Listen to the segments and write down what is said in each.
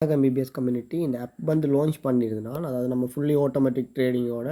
MBBS community இந்த app வந்து launch பண்ணியிருந்தான். அதாவது நம்ம ஃபுல்லி ஆட்டோமேட்டிக் ட்ரேடிங்கோட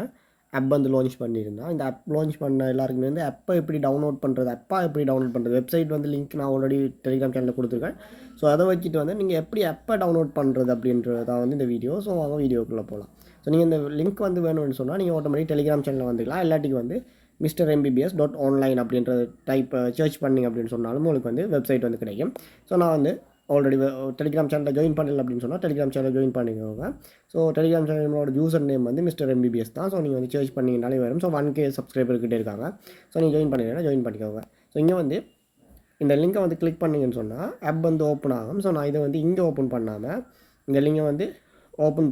ஆப் வந்து லான்ச் பண்ணியிருந்தான். இந்த ஆப் லான்ச் பண்ண எல்லாருக்குமே வந்து ஆப்பை எப்படி டவுன்லோட் பண்ணுறது, எப்படி டவுன்லோட் பண்ணுறது, வெப்சைட் வந்து லிங்க் நான் ஆல்ரெடி டெலிகிராம் சேனலில் கொடுத்துருக்கேன். ஸோ அதை வச்சுட்டு வந்து நீங்கள் எப்படி ஆப்பை டவுன்லோட் பண்ணுறது அப்படின்றதான் வந்து இந்த வீடியோ. ஸோ வாங்க வீடியோக்குள்ளே போகலாம். ஸோ நீங்கள் இந்த லிங்க் வந்து வேணும்னு சொன்னால் நீங்கள் ஆட்டோமேட்டிக் டெலிகிராம் சேனலில் வந்துக்கலாம். எல்லாத்துக்கும் வந்து MrMBBS.online அப்படின்ற டைப் சர்ச் பண்ணிங்க அப்படின்னு சொன்னாலும் உங்களுக்கு வந்து வெப்சைட் வந்து கிடைக்கும். ஸோ நான் வந்து ஆல்ரெடி டெலிகிராம் சேனலில் ஜாயின் பண்ணல அப்படின்னு சொன்னால் டெலிகிராம் சேனல் ஜாயின் பண்ணிக்கோங்க. ஸோ டெலிகிராம் சேனலோட யூசர் நேம் வந்து MrMBBS தான். ஸோ நீங்கள் வந்து சர்ச் பண்ணிங்கனாலே வரும். ஸோ 1K சப்ஸ்கிரைபர் கிட்டே இருக்காங்க. ஸோ நீங்கள் ஜாயின் பண்ணிங்கன்னா ஜாயின் பண்ணிக்கோங்க. ஸோ இங்கே வந்து இந்த லிங்கை வந்து கிளிக் பண்ணிங்கன்னு சொன்னால் ஆப் வந்து ஓப்பன் ஆகும். ஸோ நான் இதை வந்து இங்கே ஓப்பன் பண்ணாமல் இந்த லிங்கை வந்து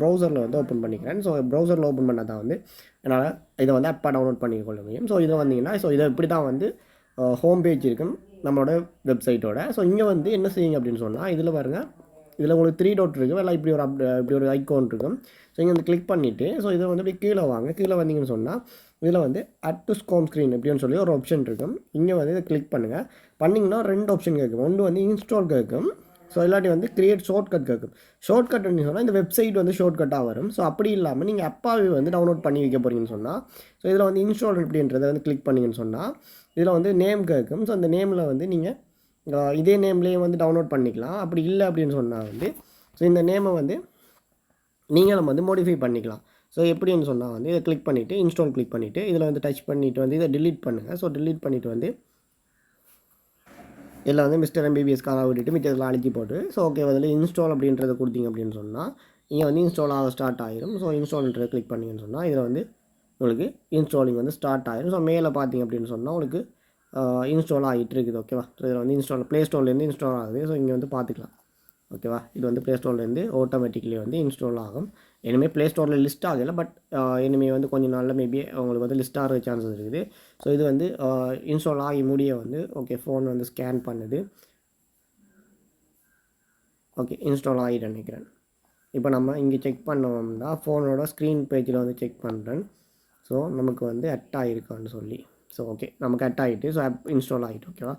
ப்ரௌசரில் வந்து ஓப்பன் பண்ணிக்கிறேன். ஸோ ப்ரௌசரில் ஓப்பன் பண்ணால் தான் வந்து என்னால் இதை வந்து ஆப்பாக டவுன்லோட் பண்ணிக்கொள்ள முடியும். ஸோ இதை வந்தீங்கன்னா இதை இப்படி தான் வந்து ஹோம் பேஜ் இருக்கும் நம்மளோட வெப்சைட்டோட. ஸோ இங்கே வந்து என்ன செய்யுங்க அப்படின்னு சொன்னால் இதில் பாருங்கள், இதில் உங்களுக்கு 3 டாட் இருக்கும். எல்லாம் இப்படி ஒரு ஐக்கோன் இருக்கும். ஸோ இங்கே வந்து கிளிக் பண்ணிவிட்டு ஸோ இதை வந்து இப்படி கீழே வாங்க. கீழே வந்தீங்கன்னு சொன்னால் இதில் வந்து அட் டு ஹோம் ஸ்க்ரீன் இப்படின்னு சொல்லி ஒரு ஆப்ஷன் இருக்கும். இங்கே வந்து இதை கிளிக் பண்ணுங்கள். பண்ணிங்கன்னா 2 ஆப்ஷன் கேட்கும். ஒன்று வந்து இன்ஸ்டால் கேட்கும். ஸோ இல்லாட்டி வந்து கிரியேட் ஷார்ட்கட் கேட்கும். ஷார்ட்கட்னு சொன்னால் இந்த வெப்சைட் வந்து ஷார்ட்கட்டாக வரும். ஸோ அப்படி இல்லாமல் நீங்கள் அப்பாவே வந்து டவுன்லோட் பண்ணி வைக்க போகிறீங்கன்னு சொன்னால் ஸோ இதில் வந்து இன்ஸ்டால் அப்படின்றத வந்து கிளிக் பண்ணிங்கன்னு சொன்னால் இதில் வந்து நேம் கேட்கும். ஸோ அந்த நேமில் வந்து நீங்கள் இதே நேம்லேயே வந்து டவுன்லோட் பண்ணிக்கலாம். அப்படி இல்லை அப்படின்னு சொன்னால் வந்து ஸோ இந்த நேமை வந்து நீங்களும் வந்து மாடிஃபை பண்ணிக்கலாம். ஸோ எப்படின்னு சொன்னால் வந்து இதை கிளிக் பண்ணிவிட்டு இன்ஸ்டால் கிளிக் பண்ணிவிட்டு இதில் வந்து டச் பண்ணிவிட்டு வந்து இதை டிலீட் பண்ணுங்கள். ஸோ டிலீட் பண்ணிவிட்டு வந்து இதில் வந்து MrMBBS காரை விட்டுட்டு மிச்சத்தில் அழுத்தி போட்டு ஸோ ஓகே அதில் இன்ஸ்டால் அப்படின்றத கொடுத்தீங்க அப்படின்னு சொன்னால் இங்கே வந்து இன்ஸ்டால் ஆக ஸ்டார்ட் ஆகிடும். ஸோ இன்ஸ்டால்ன்றதை கிளிக் பண்ணிங்கன்னு சொன்னால் இதில் வந்து உங்களுக்கு இன்ஸ்டாலிங் வந்து ஸ்டார்ட் ஆகிடும். ஸோ மேலே பார்த்தீங்க அப்படின்னு சொன்னால் உங்களுக்கு இன்ஸ்டால் ஆகிட்டு இருக்குது. ஓகேவா. ஸோ இதில் வந்து ப்ளே ஸ்டோர்லேருந்து இன்ஸ்டால் ஆகுது. ஸோ இங்கே வந்து பார்த்துக்கலாம். ஓகேவா. இது வந்து ப்ளே ஸ்டோர்லேருந்து ஆட்டோமேட்டிக்லி வந்து இன்ஸ்டால் ஆகும். இனிமேல் ப்ளே ஸ்டோரில் லிஸ்ட் ஆகலை. பட் இனிமேல் வந்து கொஞ்சம் நாளில் மேபி உங்களுக்கு வந்து லிஸ்ட் ஆகிற சான்சஸ் இருக்குது. ஸோ இது வந்து இன்ஸ்டால் ஆகி முடிய வந்து ஓகே ஃபோன் வந்து ஸ்கேன் பண்ணுது. ஓகே இன்ஸ்டால் ஆகிட்டு நினைக்கிறேன். இப்போ நம்ம இங்கே செக் பண்ணோம்னா ஃபோனோட ஸ்க்ரீன் பேஜில் வந்து செக் பண்ணுறேன். ஸோ நமக்கு வந்து அட் ஆகிருக்கான்னு சொல்லி ஸோ ஓகே நமக்கு அட் ஆகிட்டு ஸோ ஆப் இன்ஸ்டால் ஆகிட்டு. ஓகேவா.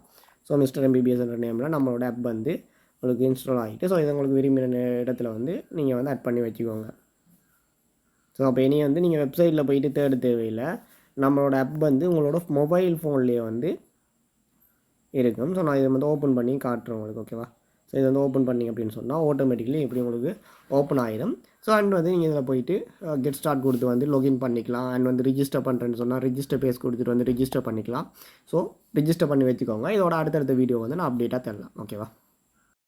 ஸோ MrMBBSன்ற நேமில் நம்மளோட ஆப் வந்து உங்களுக்கு இன்ஸ்டால் ஆகிட்டு ஸோ இதை உங்களுக்கு விரும்பின இடத்துல வந்து நீங்கள் வந்து ஆட் பண்ணி வச்சுக்கோங்க. ஸோ அப்போ இனி வந்து நீங்கள் வெப்சைட்டில் போயிட்டு தேட தேவையில்லை. நம்மளோட ஆப் வந்து உங்களோட மொபைல் ஃபோன்லேயே வந்து இருக்கும். ஸோ நான் இதை வந்து ஓப்பன் பண்ணி காட்டுறேன் உங்களுக்கு. ஓகேவா. ஸோ இதை வந்து ஓப்பன் பண்ணிங்க அப்படின்னு சொன்னால் ஆட்டோமேட்டிக்லி எப்படி உங்களுக்கு ஓப்பன் ஆகிடும். ஸோ அண்ட் வந்து நீங்கள் இதில் போயிட்டு கெட் ஸ்டார்ட் கொடுத்து வந்து லாகின் பண்ணிக்கலாம். அண்ட் வந்து ரிஜிஸ்டர் பண்ணுறேன்னு சொன்னால் ரிஜிஸ்டர் பேஸ் கொடுத்துட்டு வந்து ரிஜிஸ்டர் பண்ணிக்கலாம். ஸோ ரிஜிஸ்டர் பண்ணி வச்சுக்கோங்க. இதோட அடுத்தடுத்த வீடியோ வந்து நான் அப்டேட்டாக தரலாம். ஓகேவா.